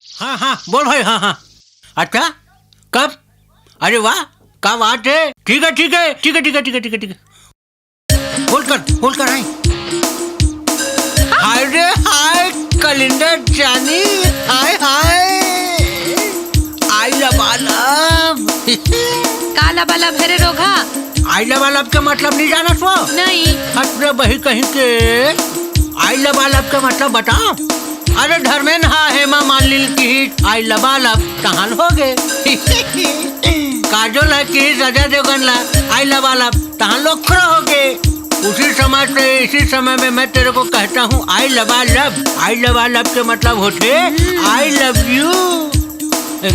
हाँ हाँ बोल भाई। हाँ हाँ अच्छा कब? अरे वाह क्या बात है। ठीक है ठीक है ठीक है ठीक है ठीक है ठीक है ठीक है। होल्ड कर आई। हाय रे हाय कैलेंडर जानी। हाय हाय आई लबालब। का लबालब है रे रोगा? आई लबालब का मतलब नहीं जाना सो? नहीं। हट रे बही कहीं के। आई लबालब का मतलब बताओ। अरे धर्मेंद्र हाँ हेमा मालिनी की आई लबालब कहान हो गए। काजोल है कि सजा देवगन ला आई लबालब तहां लोग खड़ा हो गए। उसी समय से इसी समय में मैं तेरे को कहता हूँ आई लबालब। आई लबालब के मतलब होते आई लव यू। ये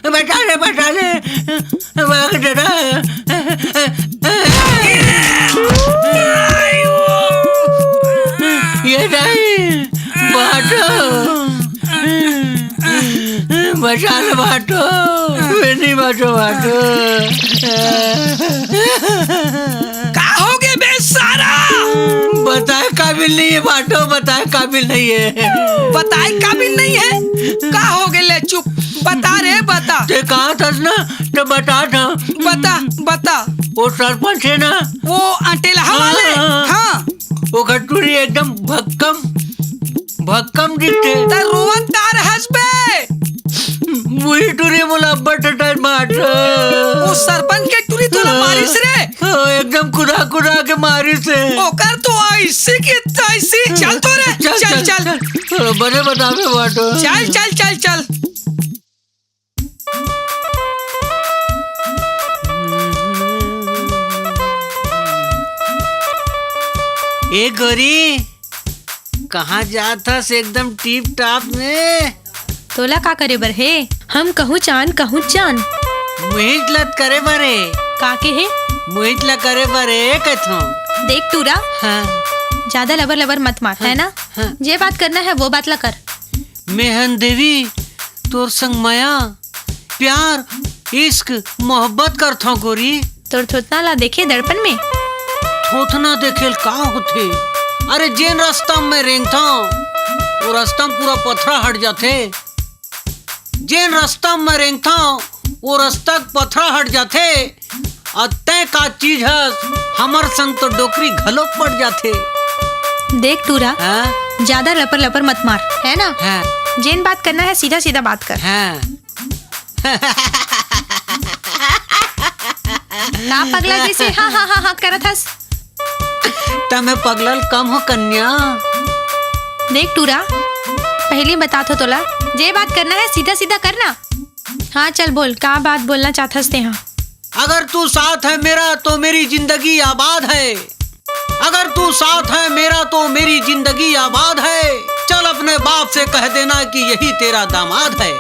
बता ले ये नहीं बाटो बचा ले बाटो नहीं बाटो बाटो। का हो गए बेसारा? बताए काबिल नहीं है बाटो। बताए काबिल नहीं है। बताए काबिल नहीं है? का हो गए? ले चुप बता रे बता। ते कहा था ना तो बता था। बता। वो सरपंच है ना वो अटेला वाले। हाँ वो खटूरी एकदम भक्कम दिखते। ता रोवन तार हसबे वही टूरी मोला बटटा मार। वो सरपंच के टूरी तोला मारिस रे। एकदम कुड़ा के मारिस है। ओकर तो ऐसे की तैसी। चल तो रे चल बने बतावे बाटो। चल ए गोरी कहाँ जाता से एकदम टीप टाप में? तोला का करे बर है? हम कहूँ चांद मुहित लत करे बरे। का के है? मुहित ला करे बरे कथो। देख टूरा। हाँ ज्यादा लबर मत मार। है ना? हाँ। जे बात करना है वो बात ला कर। मेहन देवी तोर संग माया प्यार इश्क मोहब्बत करथो गोरी। तोर थोतना ला देखे दर्पण में। थोथना देखेल का होथे? अरे जेन रास्ता में रेंगता वो रास्ता पूरा पथरा हट जाते। जेन रास्ता में रेंगता वो रास्ता पथरा हट जाते। तय का चीज है हमर संग तो डोकरी घलो पड़ जाते। देख टूरा ज्यादा लपर मत मार। है ना? हाँ। जेन बात करना है सीधा बात कर। हाँ। ना पगला जैसे हाँ करत हस। तमे पगलल कम हो कन्या। देख टूरा पहले बता तो तोला जे बात करना है सीधा करना। हाँ चल बोल का बात बोलना चाहत हाँ। अगर तू साथ है मेरा तो मेरी जिंदगी आबाद है। अगर तू साथ है मेरा तो मेरी जिंदगी आबाद है। चल अपने बाप से कह देना कि यही तेरा दामाद है।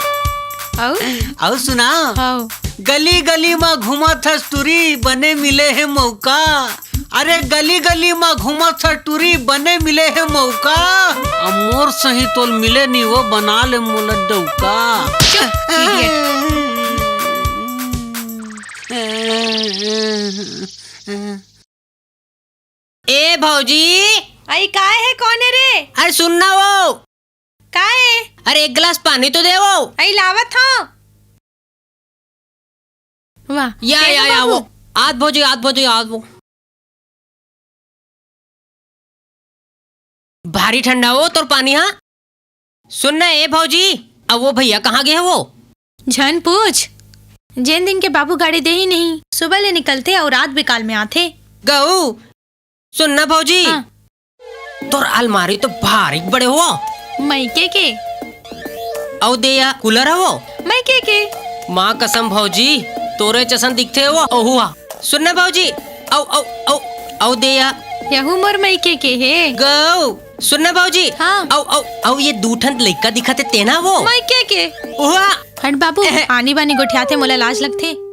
आओ सुना। गली गली में घूमत है टूरी बने मिले है मौका। अरे गली गली में घूमत है टूरी बने मिले है मौका। मोर सही तोल मिले नहीं वो बना ले मोला डौका। ए भौजी आई काय है? कौन है रे? अरे सुनना वो काय है? अरे एक गिलास पानी तो दे वो। आई लावत हाँ। वाह या वो आद भौजी भारी ठंडा हो तो पानी। हाँ सुनना ए भौजी अब वो भैया कहाँ गए वो? झन पूछ। जिन दिन के बाबू गाड़ी दे ही नहीं सुबह ले निकलते और रात बिकाल में आते। गऊ सुनना भौजी। हाँ। तोर अलमारी तो भारी बड़े हो। मैके के औ देया कूलर है वो। मैके के माँ कसम भौजी तोरे चसन दिखते हो वो। हुआ सुनना भौजी औ देया यहू मोर मैके के है। गऊ सुनना भौजी। हाँ। औ ये दूठन लइका दिखते तेना वो। मैके के हुआ हट बाबू आनी बानी गोठियाते मोला लाज लगथे।